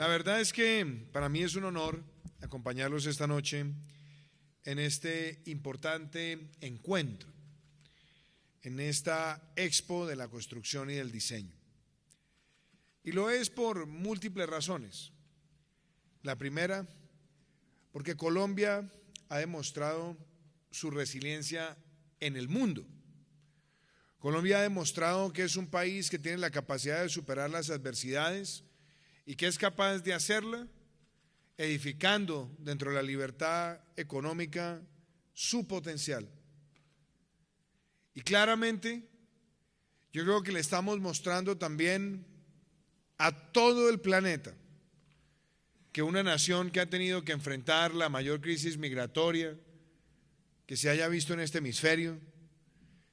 verdad es que para mí es un honor acompañarlos esta noche en este importante encuentro, en esta expo de la construcción y del diseño. Y lo es por múltiples razones. La primera, porque Colombia ha demostrado su resiliencia en el mundo. Colombia ha demostrado que es un país que tiene la capacidad de superar las adversidades y que es capaz de hacerla edificando dentro de la libertad económica su potencial. Y claramente yo creo que le estamos mostrando también a todo el planeta que una nación que ha tenido que enfrentar la mayor crisis migratoria que se haya visto en este hemisferio,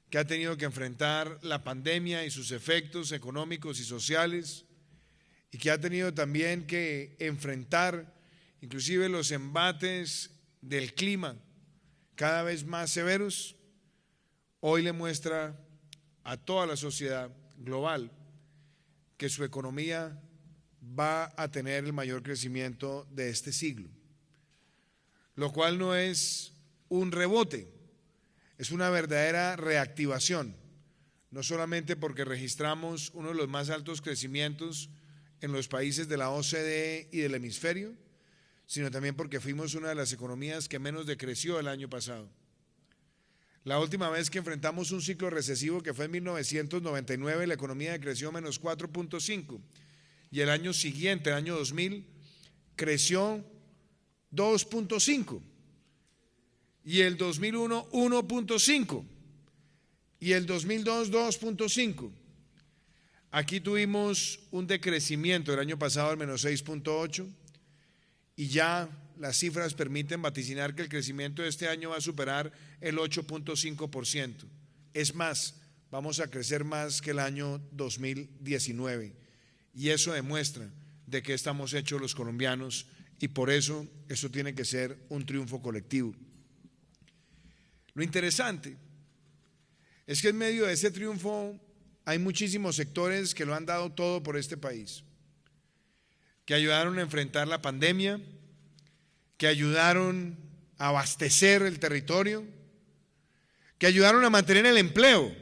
que ha tenido que enfrentar la pandemia y sus efectos económicos y sociales, y que ha tenido también que enfrentar inclusive los embates del clima cada vez más severos, hoy le muestra a toda la sociedad global que su economía va a tener el mayor crecimiento de este siglo, lo cual no es un rebote, es una verdadera reactivación, no solamente porque registramos uno de los más altos crecimientos en los países de la OCDE y del hemisferio, sino también porque fuimos una de las economías que menos decreció el año pasado. La última vez que enfrentamos un ciclo recesivo, que fue en 1999, la economía decreció menos 4.5, y el año siguiente, el año 2000, creció 2.5, y el 2001 1.5, y el 2002 2.5. Aquí tuvimos un decrecimiento el año pasado del menos 6.8, y ya las cifras permiten vaticinar que el crecimiento de este año va a superar el 8.5%. Es más, vamos a crecer más que el año 2019, y eso demuestra de qué estamos hechos los colombianos, y por eso tiene que ser un triunfo colectivo. Lo interesante es que en medio de ese triunfo hay muchísimos sectores que lo han dado todo por este país, que ayudaron a enfrentar la pandemia, que ayudaron a abastecer el territorio, que ayudaron a mantener el empleo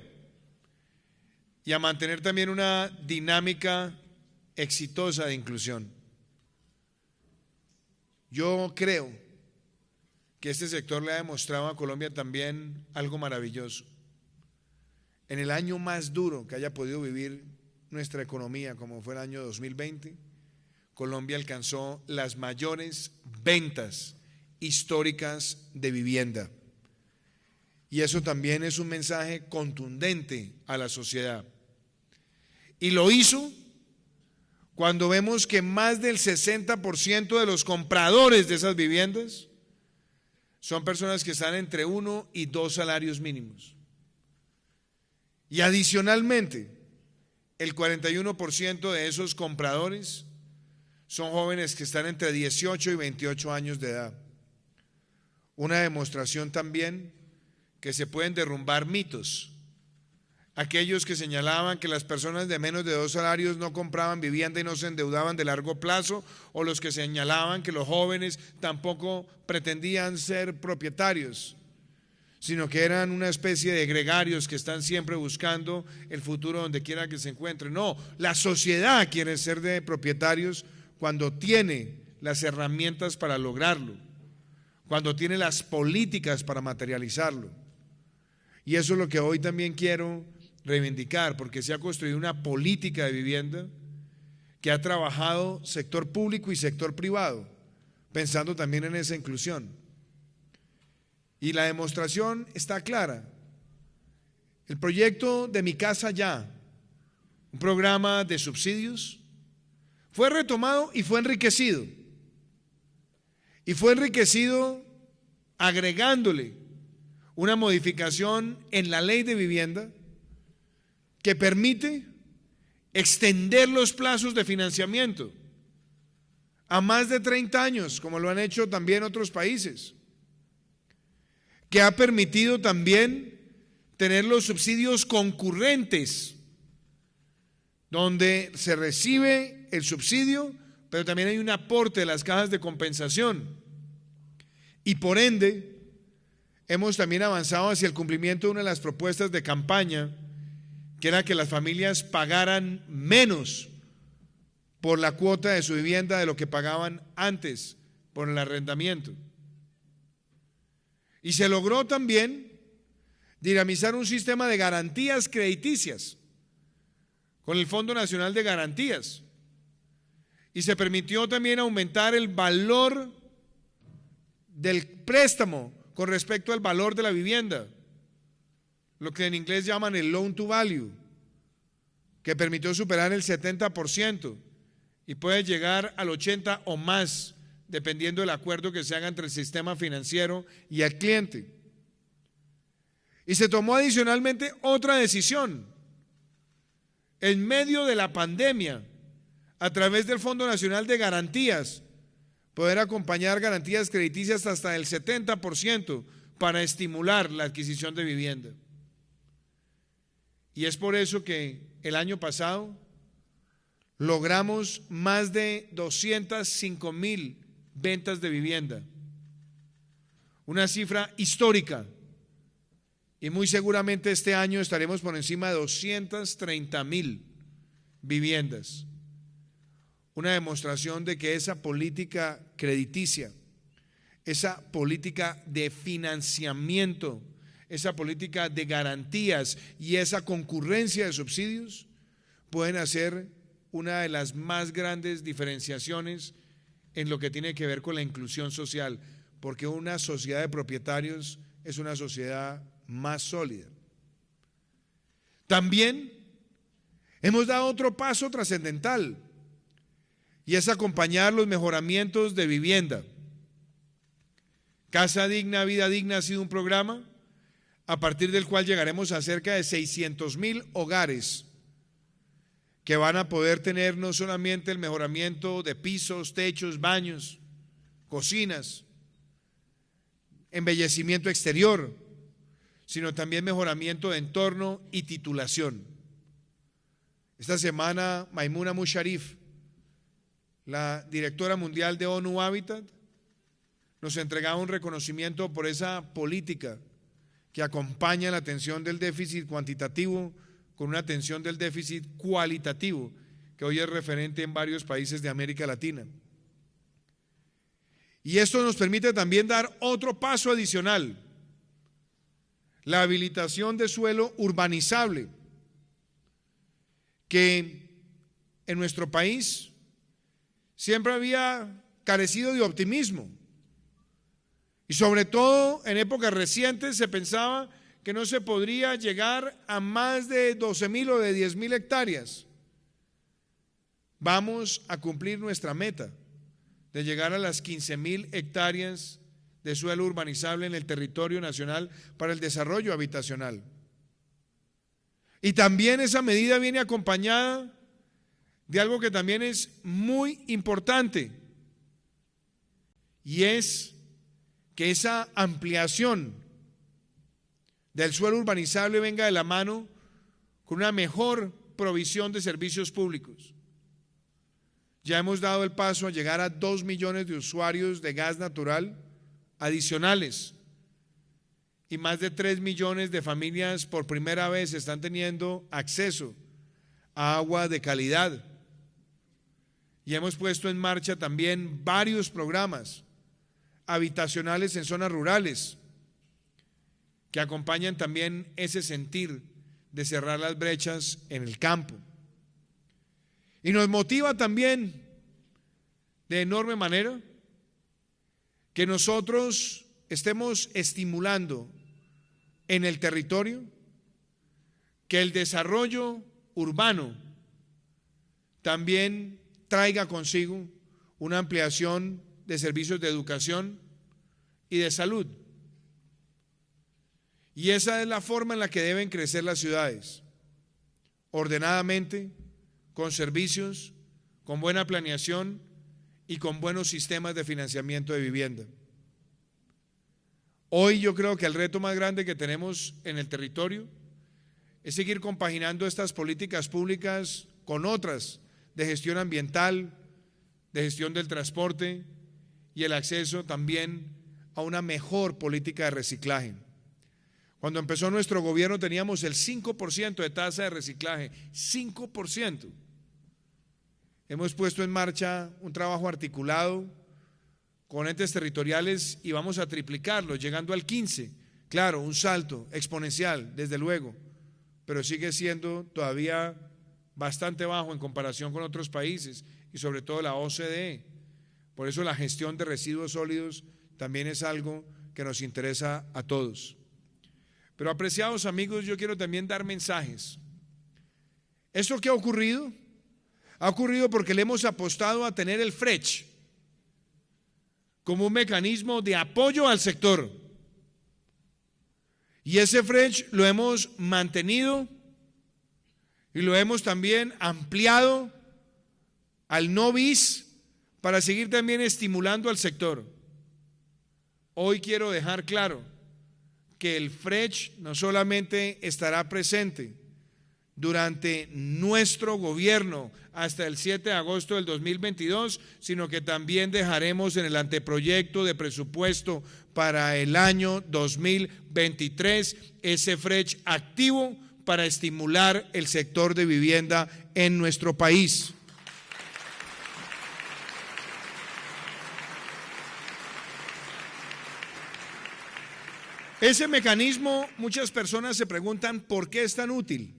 y a mantener también una dinámica exitosa de inclusión. Yo creo que este sector le ha demostrado a Colombia también algo maravilloso. En el año más duro que haya podido vivir nuestra economía, como fue el año 2020, Colombia alcanzó las mayores ventas históricas de vivienda. Y eso también es un mensaje contundente a la sociedad. Y lo hizo cuando vemos que más del 60% de los compradores de esas viviendas son personas que están entre 1 y 2 salarios mínimos. Y adicionalmente, el 41% de esos compradores son jóvenes que están entre 18 y 28 años de edad. Una demostración también que se pueden derrumbar mitos. Aquellos que señalaban que las personas de menos de 2 salarios no compraban vivienda y no se endeudaban de largo plazo, o los que señalaban que los jóvenes tampoco pretendían ser propietarios, sino que eran una especie de gregarios que están siempre buscando el futuro donde quiera que se encuentren. No, la sociedad quiere ser de propietarios cuando tiene las herramientas para lograrlo, cuando tiene las políticas para materializarlo. Y eso es lo que hoy también quiero reivindicar, porque se ha construido una política de vivienda que ha trabajado sector público y sector privado, pensando también en esa inclusión. Y la demostración está clara. El proyecto de Mi Casa Ya, un programa de subsidios, fue retomado y fue enriquecido. Y fue enriquecido agregándole una modificación en la ley de vivienda que permite extender los plazos de financiamiento a más de 30 años, como lo han hecho también otros países, que ha permitido también tener los subsidios concurrentes, donde se recibe el subsidio pero también hay un aporte de las cajas de compensación. Y por ende, hemos también avanzado hacia el cumplimiento de una de las propuestas de campaña, que era que las familias pagaran menos por la cuota de su vivienda de lo que pagaban antes por el arrendamiento. Y se logró también dinamizar un sistema de garantías crediticias con el Fondo Nacional de Garantías. Y se permitió también aumentar el valor del préstamo con respecto al valor de la vivienda, lo que en inglés llaman el loan to value, que permitió superar el 70% y puede llegar al 80% o más, dependiendo del acuerdo que se haga entre el sistema financiero y el cliente. Y se tomó adicionalmente otra decisión. En medio de la pandemia, a través del Fondo Nacional de Garantías, poder acompañar garantías crediticias hasta el 70% para estimular la adquisición de vivienda. Y es por eso que el año pasado logramos más de 205,000 ventas de vivienda, una cifra histórica, y muy seguramente este año estaremos por encima de 230,000 viviendas. Una demostración de que esa política crediticia, esa política de financiamiento, esa política de garantías y esa concurrencia de subsidios pueden hacer una de las más grandes diferenciaciones en lo que tiene que ver con la inclusión social, porque una sociedad de propietarios es una sociedad más sólida. También hemos dado otro paso trascendental, y es acompañar los mejoramientos de vivienda. Casa Digna, Vida Digna ha sido un programa a partir del cual llegaremos a cerca de 600,000 hogares que van a poder tener no solamente el mejoramiento de pisos, techos, baños, cocinas, embellecimiento exterior, sino también mejoramiento de entorno y titulación. Esta semana Maimuna Musharif, la directora mundial de ONU Habitat, nos entregaba un reconocimiento por esa política que acompaña la atención del déficit cuantitativo con una atención del déficit cualitativo, que hoy es referente en varios países de América Latina. Y esto nos permite también dar otro paso adicional, la habilitación de suelo urbanizable, que en nuestro país siempre había carecido de optimismo, y sobre todo en épocas recientes se pensaba que no se podría llegar a más de 12,000 o de 10,000 hectáreas. Vamos a cumplir nuestra meta de llegar a las 15,000 hectáreas de suelo urbanizable en el territorio nacional para el desarrollo habitacional. Y también esa medida viene acompañada de algo que también es muy importante, y es que esa ampliación del suelo urbanizable venga de la mano con una mejor provisión de servicios públicos. Ya hemos dado el paso a llegar a 2 millones de usuarios de gas natural adicionales, y más de 3 millones de familias por primera vez están teniendo acceso a agua de calidad. Y hemos puesto en marcha también varios programas habitacionales en zonas rurales que acompañan también ese sentir de cerrar las brechas en el campo. Y nos motiva también de enorme manera que nosotros estemos estimulando en el territorio que el desarrollo urbano también traiga consigo una ampliación de servicios de educación y de salud. Y esa es la forma en la que deben crecer las ciudades, ordenadamente, con servicios, con buena planeación y con buenos sistemas de financiamiento de vivienda. Hoy yo creo que el reto más grande que tenemos en el territorio es seguir compaginando estas políticas públicas con otras de gestión ambiental, de gestión del transporte y el acceso también a una mejor política de reciclaje. Cuando empezó nuestro gobierno teníamos el 5% de tasa de reciclaje, 5%. Hemos puesto en marcha un trabajo articulado con entes territoriales y vamos a triplicarlo, llegando al 15%. Claro, un salto exponencial, desde luego, pero sigue siendo todavía bastante bajo en comparación con otros países y sobre todo la OCDE. Por eso la gestión de residuos sólidos también es algo que nos interesa a todos. Pero apreciados amigos, yo quiero también dar mensajes. ¿Esto qué ha ocurrido? Ha ocurrido porque le hemos apostado a tener el FRECH como un mecanismo de apoyo al sector. Y ese FRECH lo hemos mantenido y lo hemos también ampliado al no bis para seguir también estimulando al sector. Hoy quiero dejar claro que el FRECH no solamente estará presente durante nuestro gobierno hasta el 7 de agosto del 2022, sino que también dejaremos en el anteproyecto de presupuesto para el año 2023 ese FRECH activo para estimular el sector de vivienda en nuestro país. Ese mecanismo, muchas personas se preguntan ¿por qué es tan útil?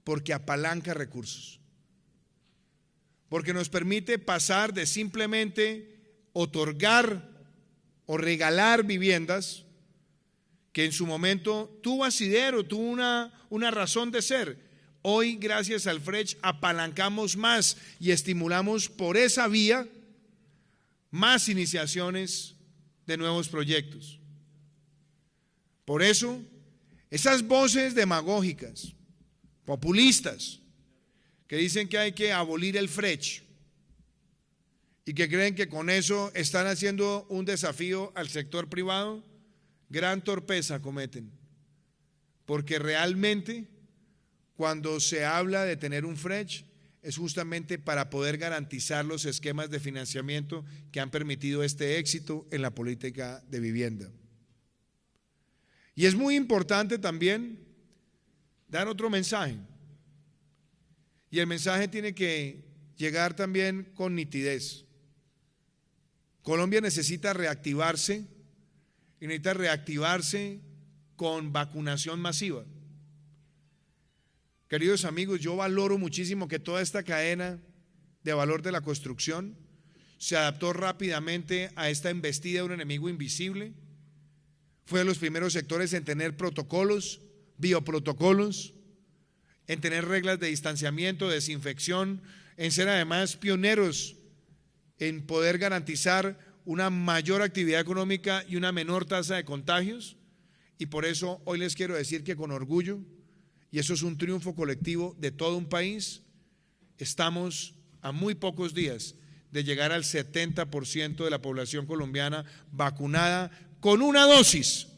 Porque apalanca recursos, porque nos permite pasar de simplemente otorgar o regalar viviendas, que en su momento tuvo asidero, tuvo una razón de ser. Hoy, gracias al FRECH, apalancamos más y estimulamos por esa vía más iniciaciones de nuevos proyectos. Por eso, esas voces demagógicas, populistas, que dicen que hay que abolir el FRECH y que creen que con eso están haciendo un desafío al sector privado, gran torpeza cometen, porque realmente cuando se habla de tener un FRECH es justamente para poder garantizar los esquemas de financiamiento que han permitido este éxito en la política de vivienda. Y es muy importante también dar otro mensaje, y el mensaje tiene que llegar también con nitidez. Colombia necesita reactivarse, y necesita reactivarse con vacunación masiva. Queridos amigos, yo valoro muchísimo que toda esta cadena de valor de la construcción se adaptó rápidamente a esta embestida de un enemigo invisible. Fue de los primeros sectores en tener protocolos, bioprotocolos, en tener reglas de distanciamiento, desinfección, en ser además pioneros en poder garantizar una mayor actividad económica y una menor tasa de contagios. Y por eso hoy les quiero decir que con orgullo, y eso es un triunfo colectivo de todo un país, estamos a muy pocos días de llegar al 70% de la población colombiana vacunada con una dosis,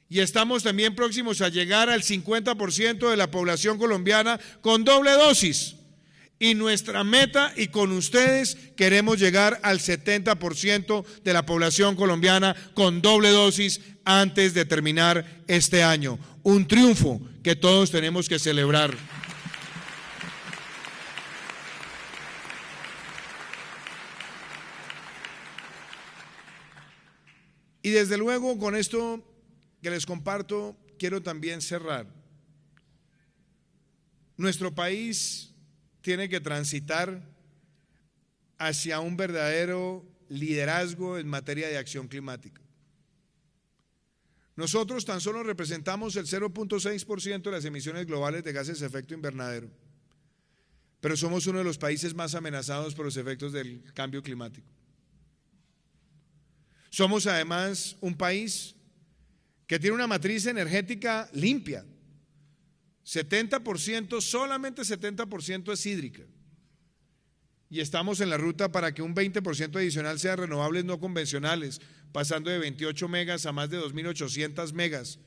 y estamos también próximos a llegar al 50% de la población colombiana con doble dosis. Y nuestra meta, y con ustedes queremos llegar al 70% de la población colombiana con doble dosis antes de terminar este año. Un triunfo que todos tenemos que celebrar. Y desde luego con esto que les comparto, quiero también cerrar. Nuestro país tiene que transitar hacia un verdadero liderazgo en materia de acción climática. Nosotros tan solo representamos el 0.6% de las emisiones globales de gases de efecto invernadero, pero somos uno de los países más amenazados por los efectos del cambio climático. Somos además un país que tiene una matriz energética limpia. 70%, solamente 70% es hídrica. Y estamos en la ruta para que un 20% adicional sea renovables no convencionales, pasando de 28 megas a más de 2.800 megas,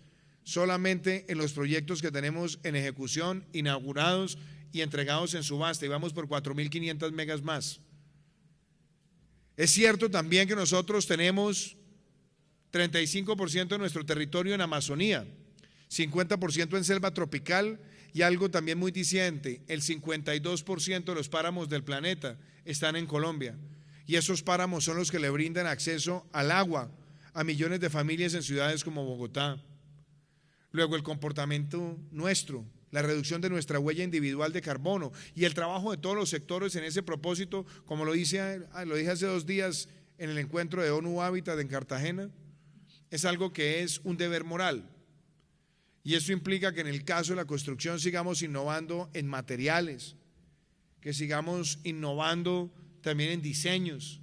solamente en los proyectos que tenemos en ejecución, inaugurados y entregados en subasta, y vamos por 4.500 megas más. Es cierto también que nosotros tenemos 35% de nuestro territorio en Amazonía, 50% en selva tropical y algo también muy diciente, el 52% de los páramos del planeta están en Colombia. Y esos páramos son los que le brindan acceso al agua a millones de familias en ciudades como Bogotá. Luego el comportamiento nuestro, la reducción de nuestra huella individual de carbono y el trabajo de todos los sectores en ese propósito, como lo dije hace 2 días en el encuentro de ONU Hábitat en Cartagena, es algo que es un deber moral. Y eso implica que en el caso de la construcción sigamos innovando en materiales, que sigamos innovando también en diseños,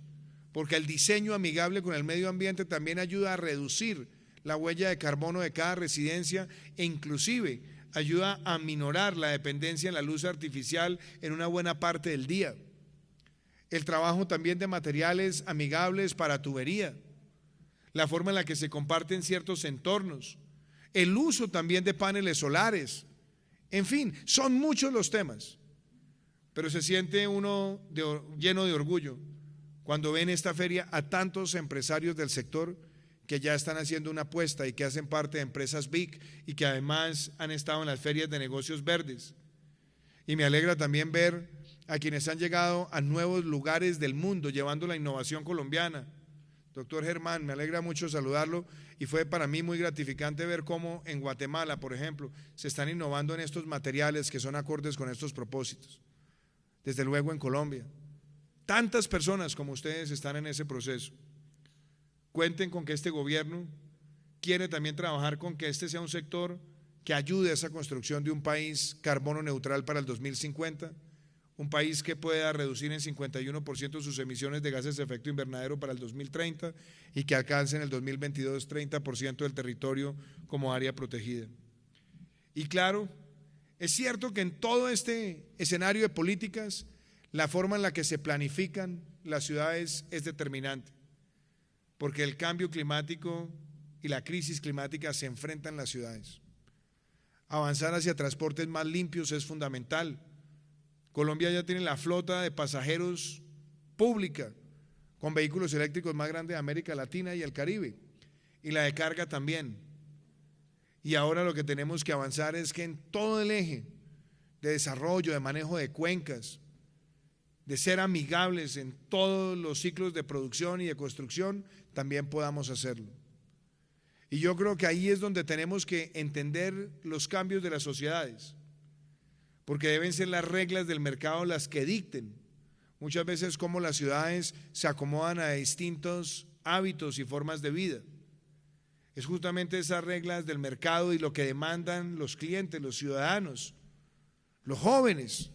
porque el diseño amigable con el medio ambiente también ayuda a reducir la huella de carbono de cada residencia e inclusive ayuda a minorar la dependencia en la luz artificial en una buena parte del día. El trabajo también de materiales amigables para tubería, la forma en la que se comparten ciertos entornos, el uso también de paneles solares, en fin, son muchos los temas, pero se siente uno lleno de orgullo cuando ven esta feria a tantos empresarios del sector que ya están haciendo una apuesta y que hacen parte de empresas big y que además han estado en las ferias de negocios verdes. Y me alegra también ver a quienes han llegado a nuevos lugares del mundo llevando la innovación colombiana. Doctor Germán, me alegra mucho saludarlo y fue para mí muy gratificante ver cómo en Guatemala, por ejemplo, se están innovando en estos materiales que son acordes con estos propósitos. Desde luego en Colombia. Tantas personas como ustedes están en ese proceso. Cuenten con que este gobierno quiere también trabajar con que este sea un sector que ayude a esa construcción de un país carbono neutral para el 2050, un país que pueda reducir en 51% sus emisiones de gases de efecto invernadero para el 2030 y que alcance en el 2022 30% del territorio como área protegida. Y claro, es cierto que en todo este escenario de políticas, la forma en la que se planifican las ciudades es determinante, porque el cambio climático y la crisis climática se enfrentan en las ciudades. Avanzar hacia transportes más limpios es fundamental. Colombia ya tiene la flota de pasajeros pública con vehículos eléctricos más grande de América Latina y el Caribe, y la de carga también. Y ahora lo que tenemos que avanzar es que en todo el eje de desarrollo, de manejo de cuencas, de ser amigables en todos los ciclos de producción y de construcción, también podamos hacerlo. Y yo creo que ahí es donde tenemos que entender los cambios de las sociedades, porque deben ser las reglas del mercado las que dicten muchas veces cómo las ciudades se acomodan a distintos hábitos y formas de vida. Es justamente esas reglas del mercado y lo que demandan los clientes, los ciudadanos, los jóvenes,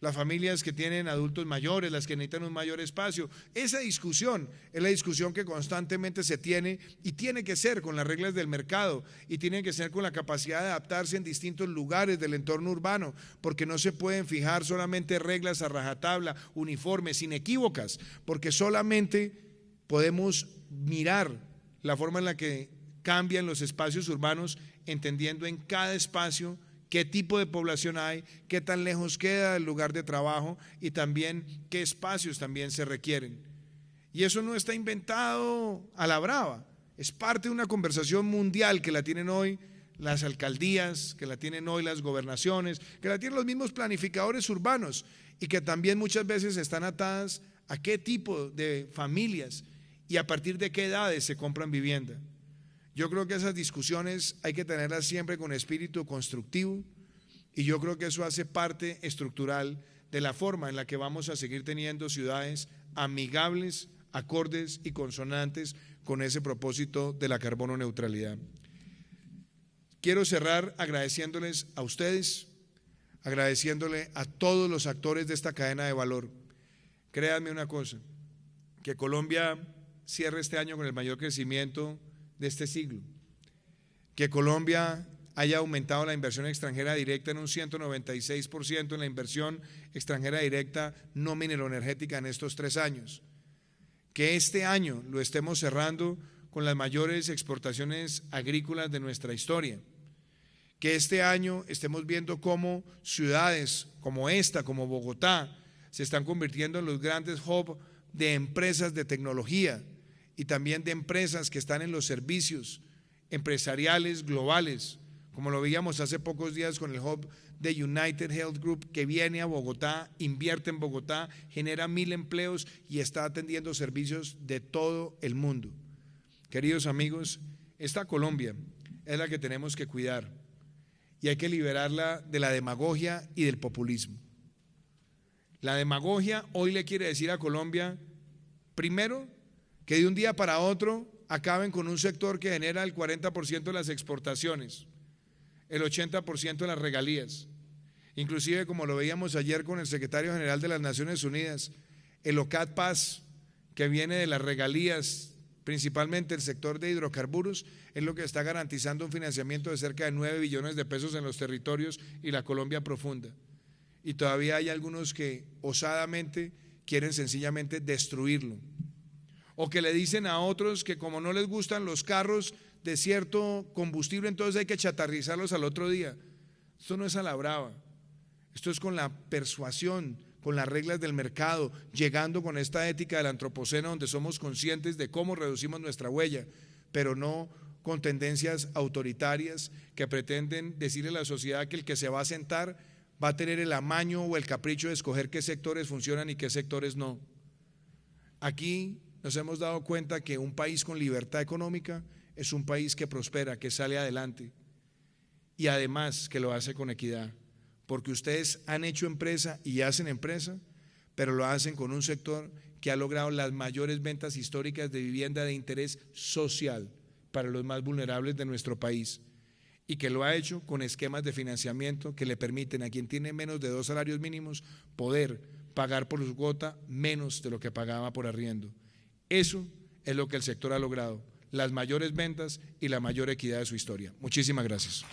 las familias que tienen adultos mayores, las que necesitan un mayor espacio. Esa discusión es la discusión que constantemente se tiene y tiene que ser con las reglas del mercado y tiene que ser con la capacidad de adaptarse en distintos lugares del entorno urbano, porque no se pueden fijar solamente reglas a rajatabla, uniformes, inequívocas, porque solamente podemos mirar la forma en la que cambian los espacios urbanos, entendiendo en cada espacio qué tipo de población hay, qué tan lejos queda el lugar de trabajo y también qué espacios también se requieren. Y eso no está inventado a la brava, es parte de una conversación mundial que la tienen hoy las alcaldías, que la tienen hoy las gobernaciones, que la tienen los mismos planificadores urbanos y que también muchas veces están atadas a qué tipo de familias y a partir de qué edades se compran vivienda. Yo creo que esas discusiones hay que tenerlas siempre con espíritu constructivo y yo creo que eso hace parte estructural de la forma en la que vamos a seguir teniendo ciudades amigables, acordes y consonantes con ese propósito de la carbono neutralidad. Quiero cerrar agradeciéndoles a ustedes, agradeciéndole a todos los actores de esta cadena de valor. Créanme una cosa, que Colombia cierre este año con el mayor crecimiento de este siglo, que Colombia haya aumentado la inversión extranjera directa en un 196% en la inversión extranjera directa no mineroenergética en estos 3 años, que este año lo estemos cerrando con las mayores exportaciones agrícolas de nuestra historia, que este año estemos viendo cómo ciudades como esta, como Bogotá, se están convirtiendo en los grandes hubs de empresas de tecnología y también de empresas que están en los servicios empresariales globales, como lo veíamos hace pocos días con el hub de United Health Group, que viene a Bogotá, invierte en Bogotá, genera 1000 empleos y está atendiendo servicios de todo el mundo. Queridos amigos, esta Colombia es la que tenemos que cuidar y hay que liberarla de la demagogia y del populismo. La demagogia hoy le quiere decir a Colombia, primero, que de un día para otro acaben con un sector que genera el 40% de las exportaciones, el 80% de las regalías. Inclusive, como lo veíamos ayer con el secretario general de las Naciones Unidas, el OCAD Paz, que viene de las regalías, principalmente el sector de hidrocarburos, es lo que está garantizando un financiamiento de cerca de 9 billones de pesos en los territorios y la Colombia profunda. Y todavía hay algunos que osadamente quieren sencillamente destruirlo. O que le dicen a otros que como no les gustan los carros de cierto combustible, entonces hay que chatarrizarlos al otro día. Esto no es a la brava, esto es con la persuasión, con las reglas del mercado, llegando con esta ética del antropoceno donde somos conscientes de cómo reducimos nuestra huella, pero no con tendencias autoritarias que pretenden decirle a la sociedad que el que se va a sentar va a tener el amaño o el capricho de escoger qué sectores funcionan y qué sectores no. Aquí nos hemos dado cuenta que un país con libertad económica es un país que prospera, que sale adelante y además que lo hace con equidad, porque ustedes han hecho empresa y hacen empresa, pero lo hacen con un sector que ha logrado las mayores ventas históricas de vivienda de interés social para los más vulnerables de nuestro país y que lo ha hecho con esquemas de financiamiento que le permiten a quien tiene menos de 2 salarios mínimos poder pagar por su cuota menos de lo que pagaba por arriendo. Eso es lo que el sector ha logrado, las mayores ventas y la mayor equidad de su historia. Muchísimas gracias.